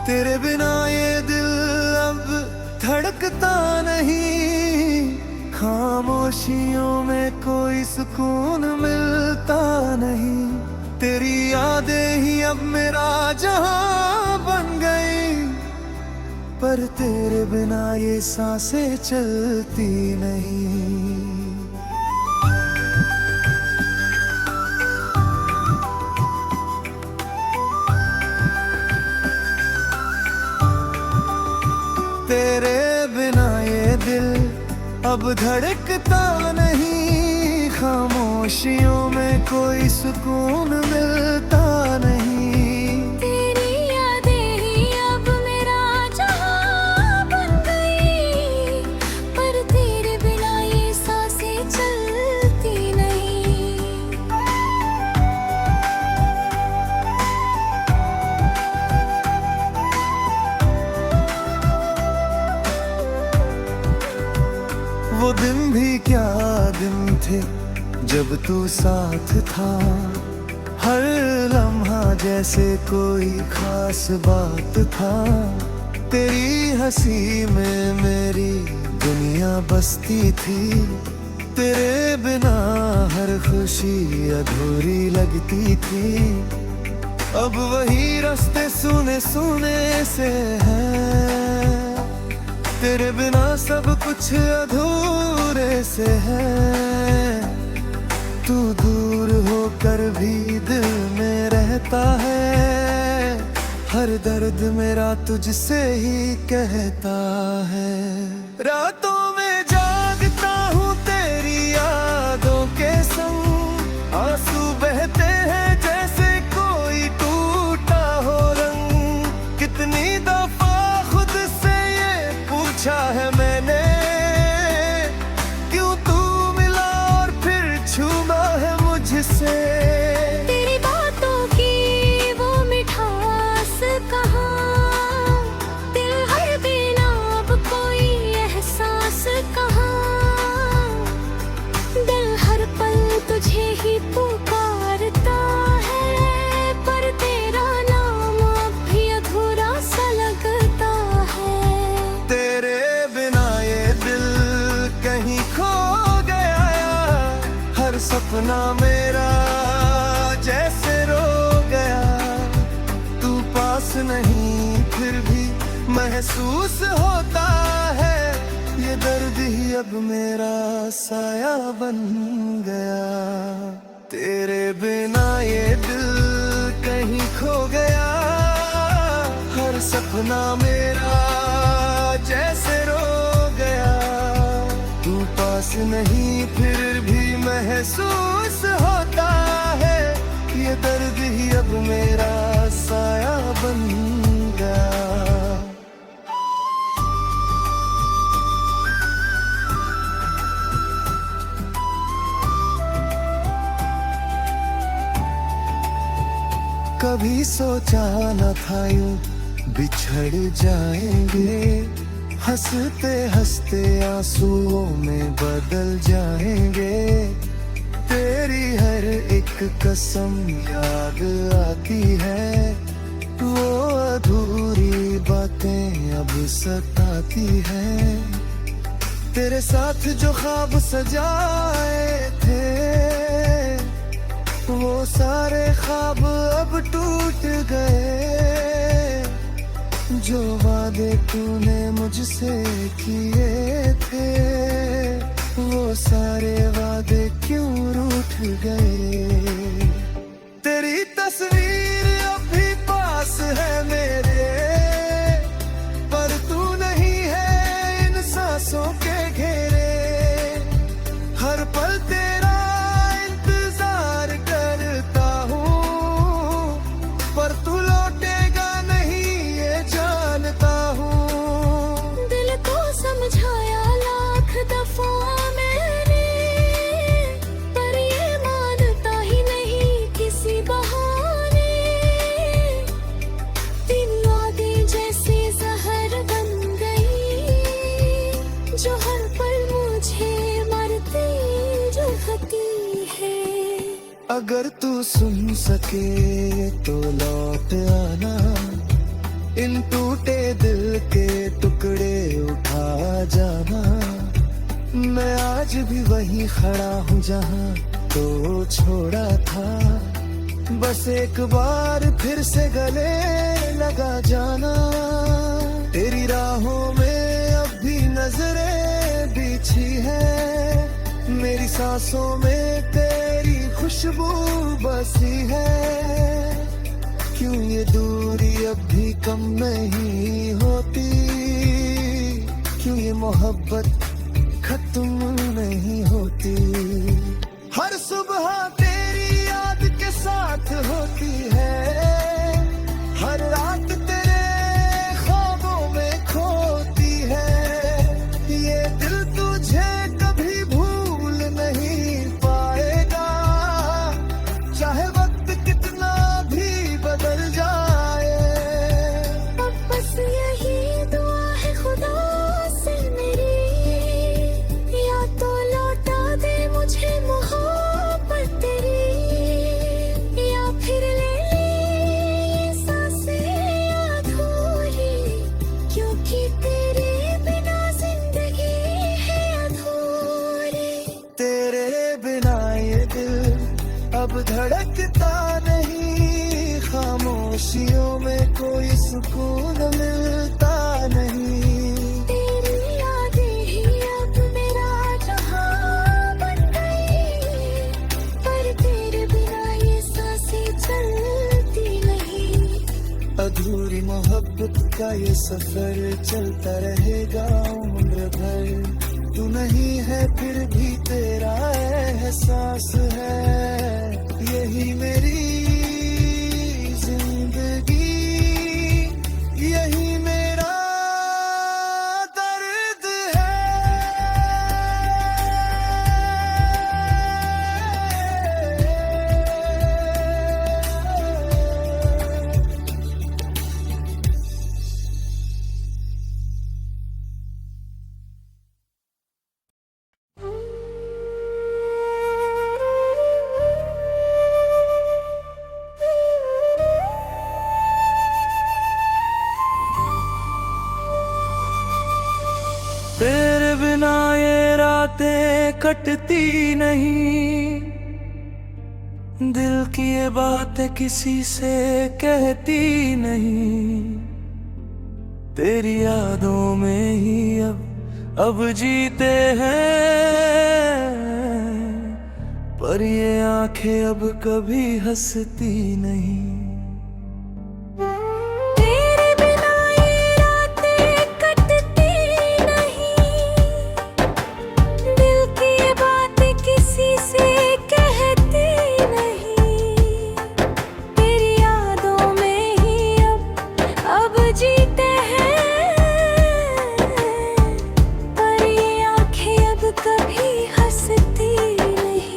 तेरे बिना ये दिल अब धड़कता नहीं, खामोशियों में कोई सुकून मिलता नहीं। तेरी यादें ही अब मेरा जहां बन गई, पर तेरे बिना ये सांसें चलती नहीं। तेरे बिना ये दिल अब धड़कता नहीं, खामोशियों में कोई सुकून मिलता नहीं। तेरी यादें ही अब मेरा जहां बन गई, पर तेरे बिना ये सांसें चलती नहीं। वो दिन भी क्या दिन थे जब तू साथ था, हर लम्हा जैसे कोई खास बात था। तेरी हंसी में मेरी दुनिया बसती थी, तेरे बिना हर खुशी अधूरी लगती थी। अब वही रास्ते सुने सुने से हैं, तेरे बिना सब कुछ अधूरे से है। तू दूर होकर भी दिल में रहता है, हर दर्द मेरा तुझसे ही कहता है। रातों में जागता हूँ तेरी यादों के संग, आंसू बहते हैं जैसे कोई टूटा हो रंग। कितनी दफा खुद से ये पूछा है मैंने, क्यों तू मिला और फिर छूमा है मुझसे। तेरी बातों की वो मिठास कहाँ, दिल है बिना अब कोई एहसास कहाँ। दिल हर पल तुझे ही पुकारता है, पर तेरा नाम अब भी अधूरा सा लगता है। तेरे बिना ये दिल कहीं खो गया, हर सपना मेरा जैसे रो गया। तू पास नहीं फिर भी महसूस होता है, ये दर्द ही अब मेरा साया बन गया। तेरे बिना ये दिल कहीं खो गया, हर सपना मेरा जैसे रो गया। तू पास नहीं फिर भी महसूस होता है, ये दर्द ही अब मेरा साया बन गया। कभी सोचा न था यूं बिछड़ जाएंगे, हंसते हंसते आंसुओं में बदल जाएंगे। तेरी हर एक कसम याद आती है, वो अधूरी बातें अब सताती हैं। तेरे साथ जो ख्वाब सजाए थे, वो सारे ख्वाब अब टूट गए। जो वादे तूने मुझसे किए थे, वो सारे वादे क्यों रूठ गए। तेरी तस्वीर अब भी पास है मेरे, पर तू नहीं है इन सांसों के घेरे। हर पल तेरा इंतजार करता हूँ, पर तू लौटेगा नहीं ये जानता हूँ। दिल को समझाया लाख दफा मैंने, पर ये मानता ही नहीं किसी बहाने। तेरी यादें जैसे जहर बन गई, जो हर पल मुझे मरते रहती है। अगर तू सुन सके तो लौट आना, इन टूटे दिल के टुकड़े उठा जाना। मैं आज भी वहीं खड़ा हूँ जहाँ तो छोड़ा था। बस एक बार फिर से गले लगा जाना। तेरी राहों में अब भी नजरें बिछी है, मेरी सांसों में तेरी खुशबू बसी है। क्यों ये दूरी अब भी कम नहीं होती, क्यों ये मोहब्बत खत्म नहीं होती। हर सुबह तेरी याद के साथ होती है, हर रात तेरे ख्वाबों में खोती है। ये दिल तुझे कभी भूल नहीं पाएगा, चाहे वक्त कितना भी बदल जाए। अब बस यही दुआ है खुदा से मेरी, या तो लौटा दे मुझे मोहब्बत तेरी, या फिर ले ले सांसें अधूरी, क्योंकि तेरे बिना जिंदगी है अधूरी। तेरे बिना ये दिल अब धड़कता नहीं, खामोशियों में कोई सुकून मिलता नहीं। तेरी यादें ही अब मेरा जहां बन गई, पर तेरे बिना ये सांसें चलती नहीं। अधूरी मोहब्बत का ये सफर चलता रहेगा उम्र भर। तू नहीं है फिर भी तेरा एहसास है, यही मेरी जिंदगी, यही मेरा दर्द है। तेरे बिना ये रातें कटती नहीं, दिल की ये बातें किसी से कहती नहीं। तेरी यादों में ही अब जीते हैं, पर ये आंखें अब कभी हंसती नहीं। तेरे बिना ये रातें कटती नहीं, दिल की ये बातें किसी से कहती नहीं। तेरी यादों में ही अब जीते हैं, पर ये आंखें अब कभी हंसती नहीं।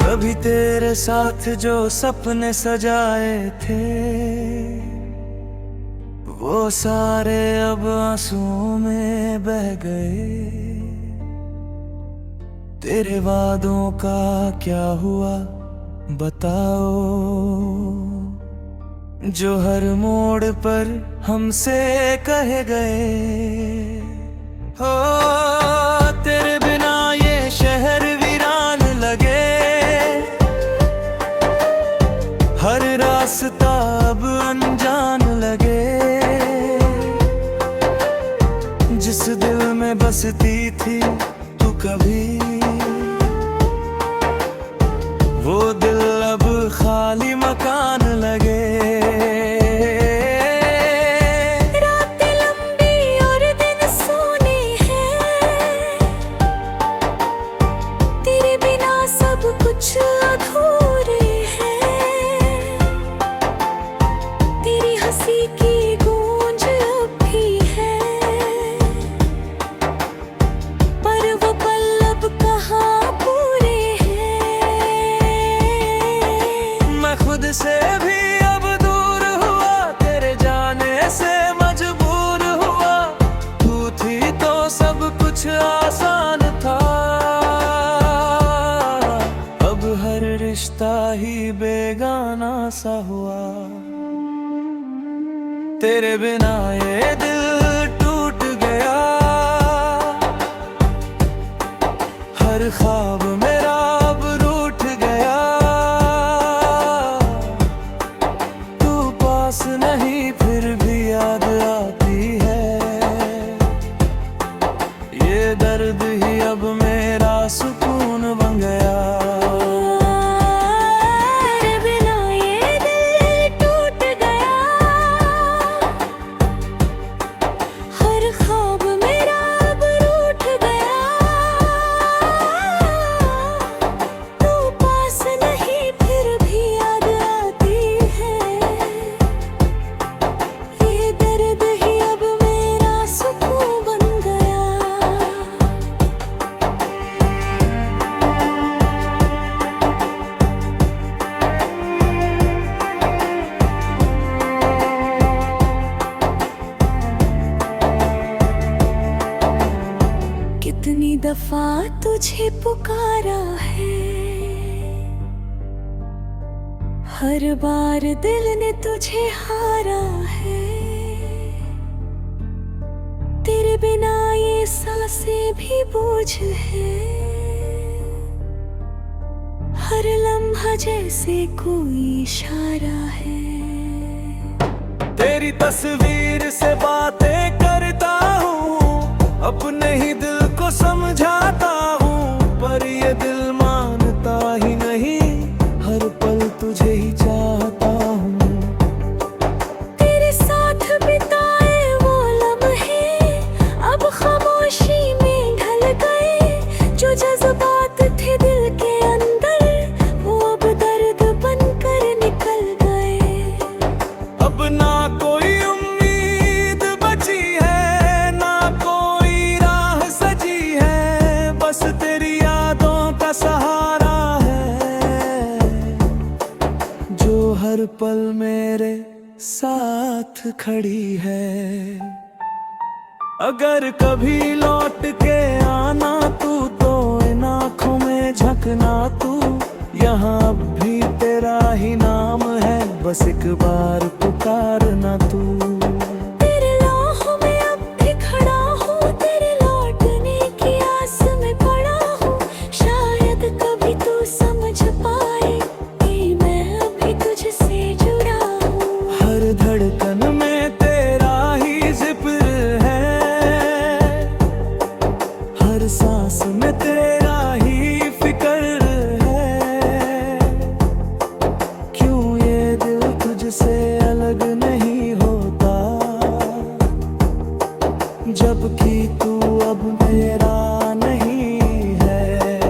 कभी तेरे साथ जो सपने सजाए थे, वो सारे अब आंसुओं में बह गए। तेरे वादों का क्या हुआ बताओ, जो हर मोड़ पर हमसे कहे गए। हो तेरे बिना ये शहर वीरान लगे, हर रास्ता अब अनजान लगे। जिस दिल में बसती थी तू कभी, वो दिल अब खाली मकान लगे। रातें लंबी और दिन सोने हैं, तेरे बिना सब कुछ अधूरे हैं। तेरी हंसी की गूंज अब भी है, पर वो पल अब कहाँ पूरे हैं। मैं खुद से भी अब दूर हुआ, तेरे जाने से मजबूर हुआ। सा हुआ। तेरे बिना ये दिल टूट गया, हर ख्वाब मेरा अब रूठ गया। तू पास नहीं फिर भी याद आती है, ये दर्द ही अब मेरा सुकून बन गया। कितनी दफा तुझे पुकारा है, हर बार दिल ने तुझे हारा है। तेरे बिना ये सांसें भी बोझ है, हर लम्हा जैसे कोई इशारा है। तेरी तस्वीर से बातें करता हूँ, अपने ही दिल को समझाता हूँ, पर ये दिल मानता ही नहीं, हर पल तुझे ही चाहता हूँ। तेरे साथ बिताए वो लम्हे अब खामोशी में ढल गए। जो जज्बात थे दिल के अंदर, वो अब दर्द बनकर निकल गए। अब ना कोई उम्मीद बची है, ना कोई राह सजी है, बस तेरी यादों का सहारा है, जो हर पल मेरे साथ खड़ी है। अगर कभी लौट के आना तू, तो इन आँखों में झंकना तू, यहाँ अब भी तेरा ही नाम है, बस एक बार पुकारना तू। तेरे लौहों में अब भी खड़ा हूँ, तेरे लौटने की आस में पड़ा हूँ। शायद कभी तू समझ पाए कि मैं अभी तुझसे जुड़ा हूँ। हर धड़कन में तेरा ही जिक्र है, हर सांस में तेरा ही फिक्र है। क्यों ये दिल तुझसे अलग नहीं होता, जबकि तू अब मेरा नहीं है।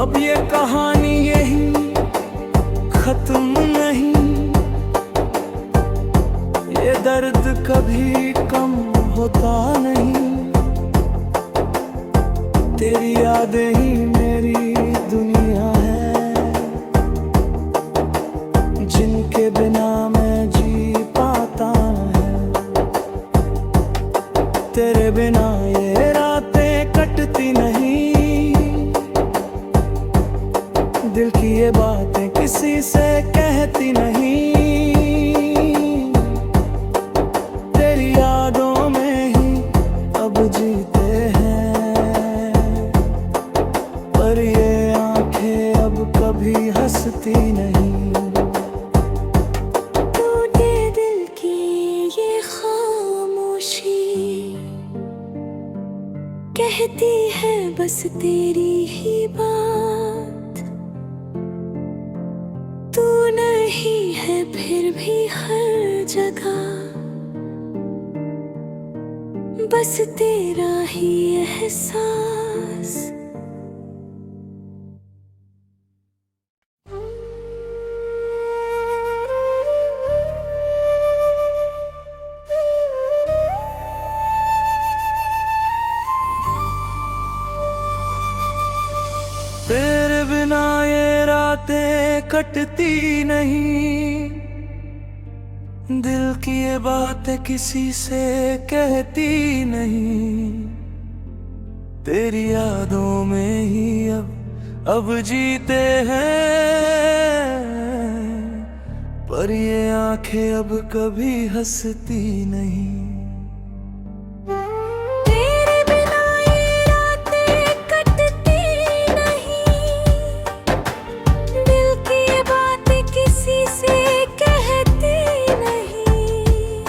अब ये कहानी यही खत्म नहीं, ये दर्द कभी कम होता नहीं। तेरी यादें ही मेरी दुनिया है, जिनके बिना मैं जी पाता है। तेरे बिना ये रातें कटती नहीं, दिल की ये बातें किसी से कहती नहीं। तेरी यादों में ही अब जीते हैं, पर ये आंखें अब कभी हंसती नहीं। टूटे दिल की ये खामोशी कहती है बस तेरी ही बात। तू नहीं है फिर भी हर जगह, बस तेरा ही एहसास। तेरे बिना ये रातें कटती नहीं, दिल की ये बातें किसी से कहती नहीं। तेरी यादों में ही अब अब जीते हैं, पर ये आंखें अब कभी हंसती नहीं। तेरे बिना ये रातें कटती नहीं, दिल की ये बातें किसी से कहती नहीं।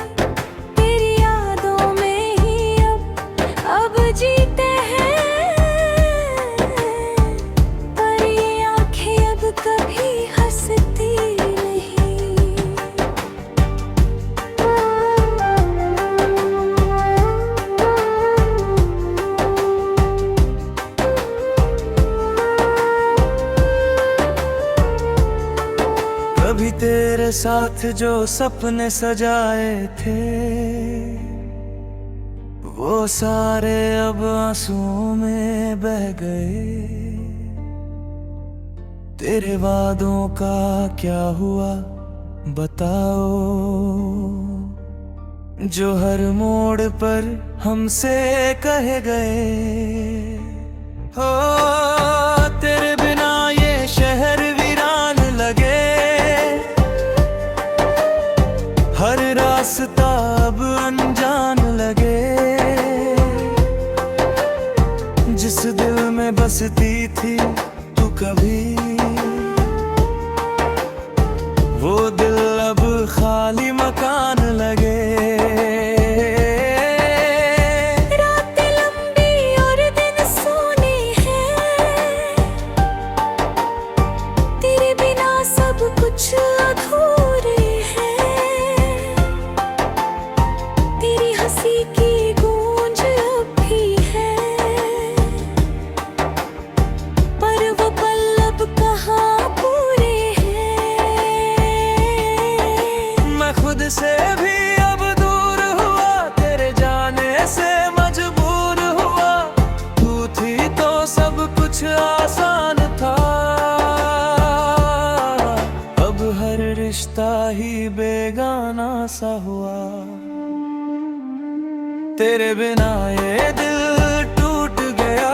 तेरी यादों में ही अब जीते हैं, पर ये आंखें अब कभी हंसती कभी तेरे साथ जो सपने सजाए थे, वो सारे अब आंसुओं में बह गए। तेरे वादों का क्या हुआ बताओ, जो हर मोड़ पर हमसे कहे गए। हो तेरे बिना ये शहर वीरान लगे, हर रास्ता अब अनजान लगे। जिस दिल में बसती थी तू कभी, वो दिल अब खाली मकान लगे। रातें लंबी और दिन सोने हैं, तेरे बिना सब कुछ अधूरे हैं। तेरी हंसी की गूंज अब भी है, पर वो पल अब कहाँ पूरे हैं। मैं खुद से भी अब दूर हुआ, तेरे जाने से मजबूर हुआ। तू थी तो सब कुछ आसान था, अब हर रिश्ता ही बेगाना सा हुआ। तेरे बिना ये दिल टूट गया,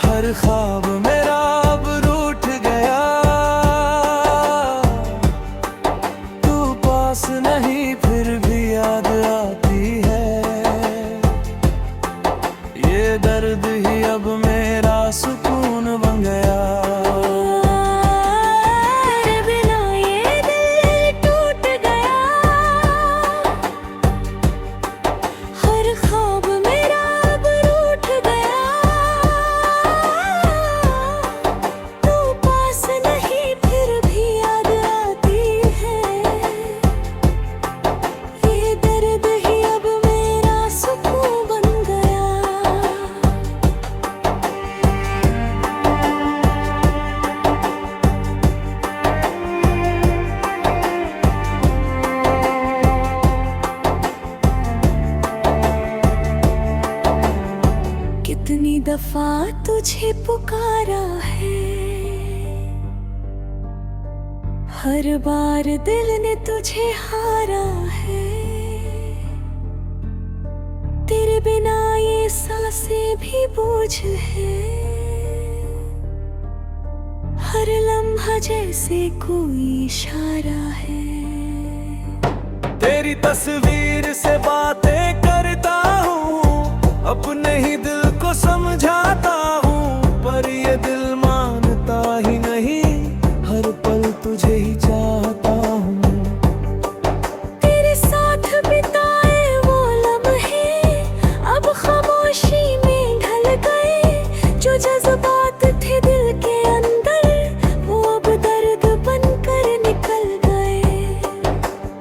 हर ख्वाब मेरा अब रूठ गया। तू पास नहीं फिर भी याद आती है, ये दर्द ही अब मेरा सुकून बन गया। तेरे बिना ये दिल टूट गया, हर ख्वाब मेरा अब रूठ गया। तू पास नहीं फिर भी याद आती है, ये दर्द ही अब मेरा सुकून बन गया। कितनी दफा तुझे पुकारा है, हर बार दिल ने तुझे हारा है। तेरे बिना ये सांसें भी बोझ है, हर लम्हा जैसे कोई इशारा है। तेरी तस्वीर से बातें करता हूँ, अपने ही दिल को समझाता हूँ, पर ये दिल मानता ही नहीं। हर पल तुझे ही चाहता हूँ। तेरे साथ बिताए वो लम्हे अब खामोशी में ढल गए। जो जज्बात थे दिल के अंदर, वो अब दर्द बनकर निकल गए।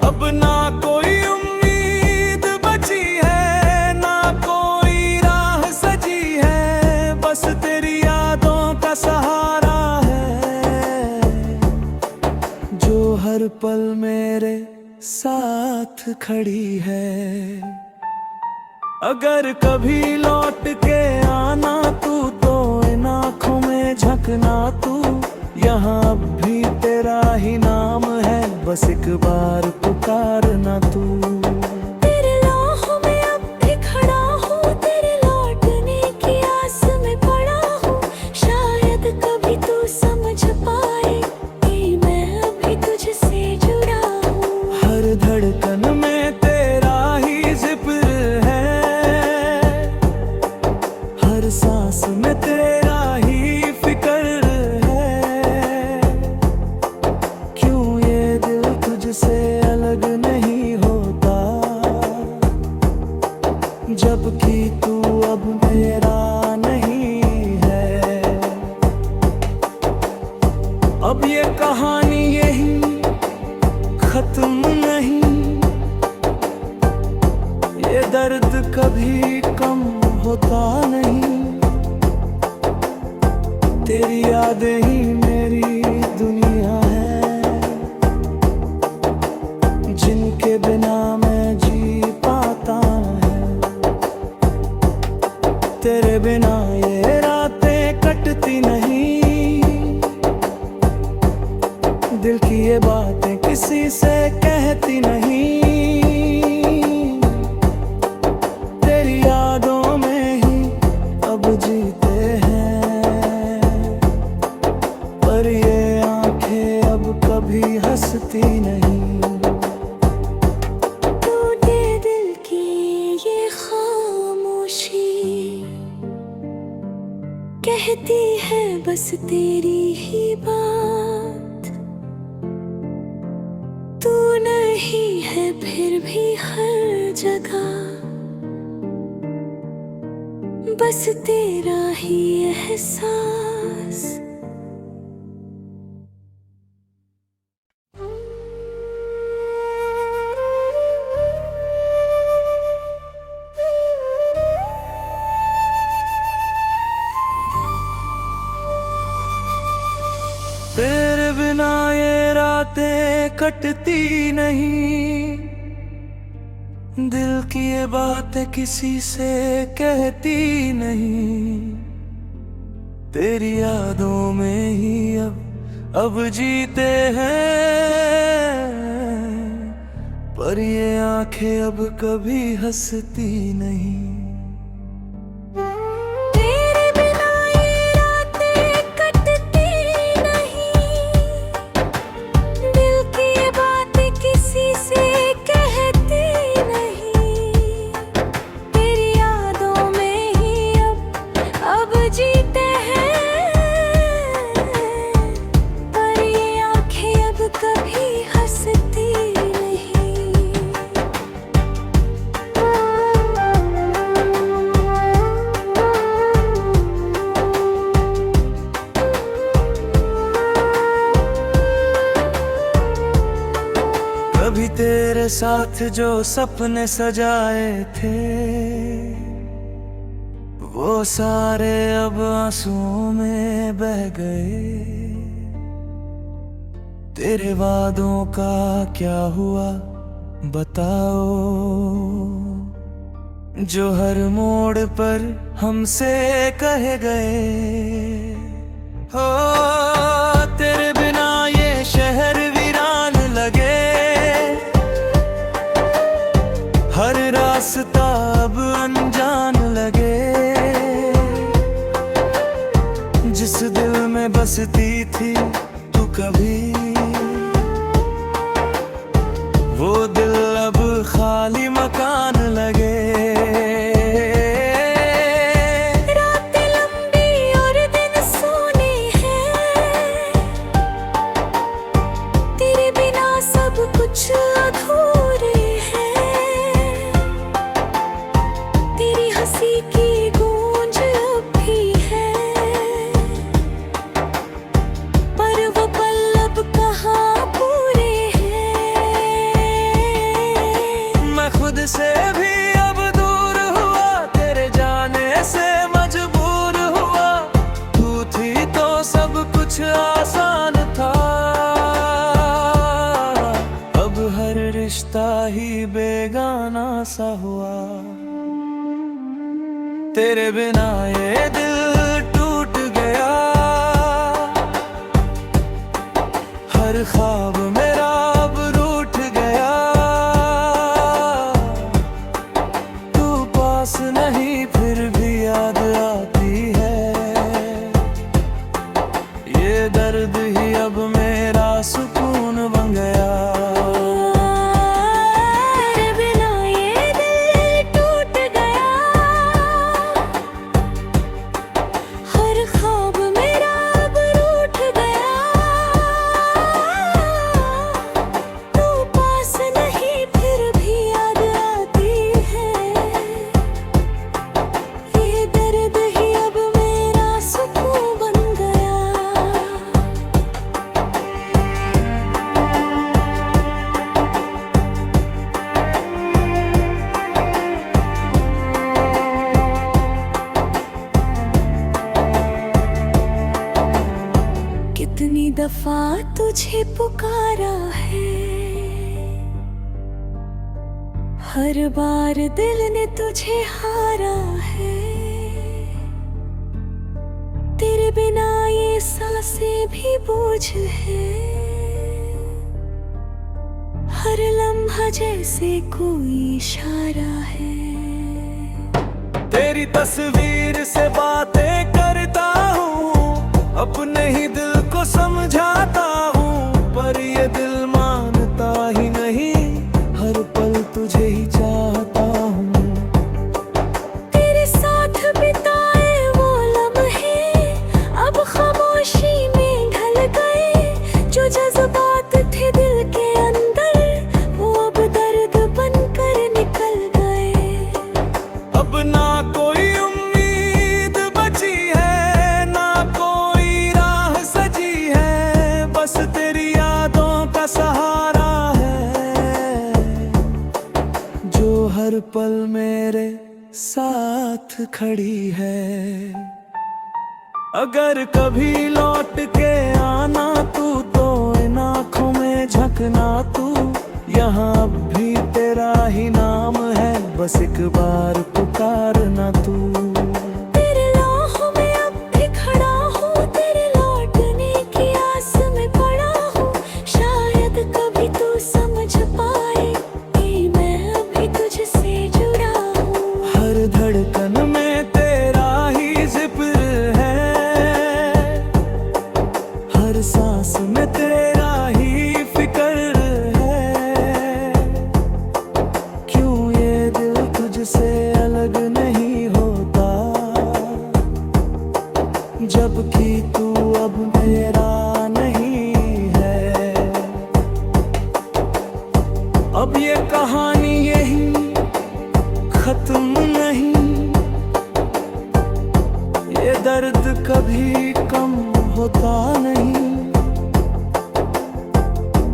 अब ना कोई उम्मीद बची है, ना कोई राह सजी है, बस तेरी यादों का सहारा है, जो हर पल मेरे साथ खड़ी है। अगर कभी लौट के आना तू, तो इन आँखों में झंकना तू। यहाँ अब भी तेरा ही नाम है, बस एक बार पुकारना तू। तेरे लौहों में अब भी खड़ा हूँ, तेरे लौटने की आस में जबकि तू अब मेरा नहीं है। अब ये कहानी यही खत्म नहीं, ये दर्द कभी कम होता नहीं। तेरी यादें ही मेरी दुनिया है, जिनके बिना मैं जी पाता है। तेरे बिना ये रातें कटती नहीं, दिल की ये बातें किसी से कहती नहीं। तेरी यादों में ही अब जीते हैं, पर ये आंखें अब कभी हंसती नहीं। टूटे दिल की ये खामोशी कहती है बस तेरी ही बात। तू नहीं है फिर भी हर जगह, बस तेरा ही एहसास। तेरे बिना ये रातें कटती नहीं, दिल की ये बातें किसी से कहती नहीं। तेरी यादों में ही अब जीते हैं, पर ये आंखें अब कभी हंसती नहीं। कभी तेरे साथ जो सपने सजाए थे, वो सारे अब आंसुओं में बह गए। तेरे वादों का क्या हुआ बताओ, जो हर मोड़ पर हमसे कहे गए। हो तेरे बिना ये शहर वीरान लगे, हर रास्ता अब अनजान लगे। जिस दिल में बसती थी तू कभी, वो दिल अब खाली मकान लगे। रातें लंबी और दिन सोने हैं, तेरे बिना सब कुछ अधूरे हैं। तेरी हंसी की गूंज अब भी है, पर वो पल अब कहाँ पूरे हैं। मैं खुद से भी अब दूर हुआ, तेरे जाने से मजबूर हुआ। तू थी तो सब कुछ आसान था, अब हर रिश्ता ही बेगाना सा हुआ। तेरे बिना ये दिल टूट गया, हर ख्वाब मेरा अब रूठ गया। तू पास नहीं फिर भी याद आती है, ये दर्द ही अब मेरा सुकून बन गया। तेरे बिना ये दिल टूट गया, हर ख्वाब मेरा अब रूठ गया। दफा तुझे पुकारा है, हर बार दिल ने तुझे हारा है। तेरे बिना ये सांसें भी बोझ है, हर लम्हा जैसे कोई इशारा है। तेरी तस्वीर से बातें करता हूँ, अपने ही दिल को समझाता हूँ, पर ये दिल मानता ही नहीं, हर पल तुझे ही चाहता हूँ। तेरे साथ बिताए वो लम्हे अब खामोशी में ढल गए, जो जज्बात थे दिल के अंदर वो अब दर्द बनकर निकल गए। अब ना कोई उम्मीद बची है, ना कोई राह सजी है, बस तेरी यादों का सहारा है, जो हर पल मेरे साथ खड़ी है। अगर कभी लौट के आना तू, तो इन आँखों में झंकना तू, यहाँ अब भी तेरा ही नाम है, बस एक बार पुकारना तू। तेरे लौहों में अब भी खड़ा हूँ, तेरे लौटने की आस में पड़ा हूँ, शायद कभी तू समझ पाए कि मैं अभी तुझसे जुड़ा हूँ। हर धड़कन में तेरा ही जिक्र है, हर सांस में तेरा ही फिक्र है, क्यों ये दिल तुझसे अलग नहीं होता, जबकि तू अब मेरा नहीं है। अब ये कहानी यही खत्म नहीं, ये दर्द कभी कम होता नहीं,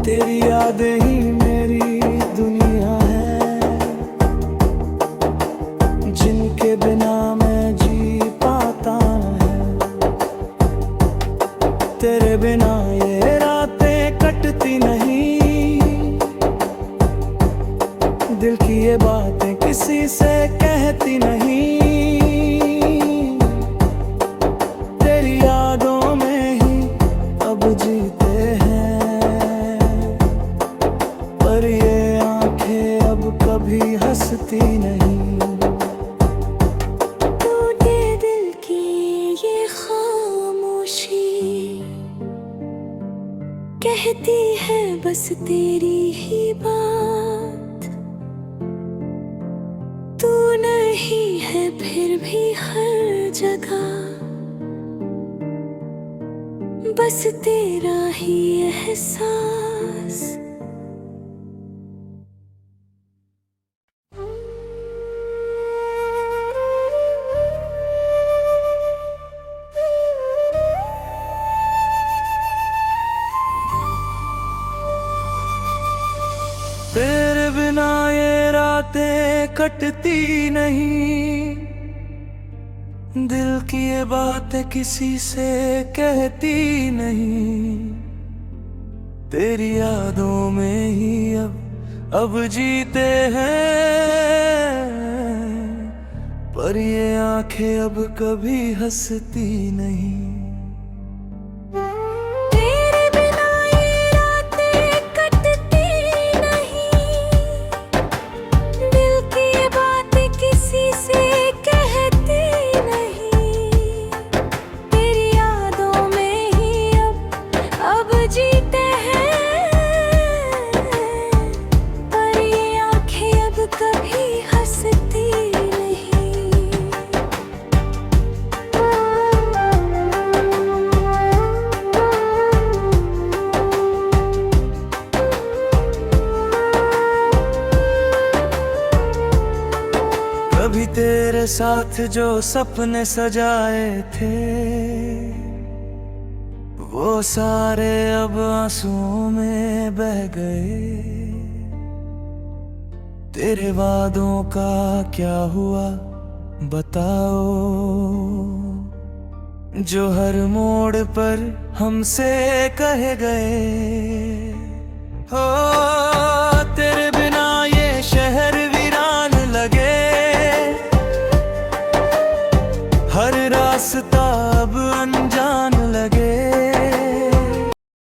तेरी यादें ही मेरी दुनिया है, जिनके बिना मैं जी पाता है। तेरे बिना ये रातें कटती नहीं, दिल की ये बातें किसी से कहती नहीं, तेरी यादों में ही अब जीते हैं, पर ये आंखें अब कभी हंसती नहीं। टूटे दिल की ये खामोशी कहती है बस तेरी ही बात, तू नहीं है फिर भी हर जगह, बस तेरा ही एहसास। तेरे बिना ये रातें कटती नहीं, दिल की ये बातें किसी से कहती नहीं, तेरी यादों में ही अब जीते हैं, पर ये आंखें अब कभी हंसती नहीं। कभी तेरे साथ जो सपने सजाए थे, वो सारे अब आंसुओं में बह गए, तेरे वादों का क्या हुआ बताओ, जो हर मोड़ पर हमसे कहे गए। हो तेरे बिना ये शहर वीरान लगे, हर रास्ता अब अनजान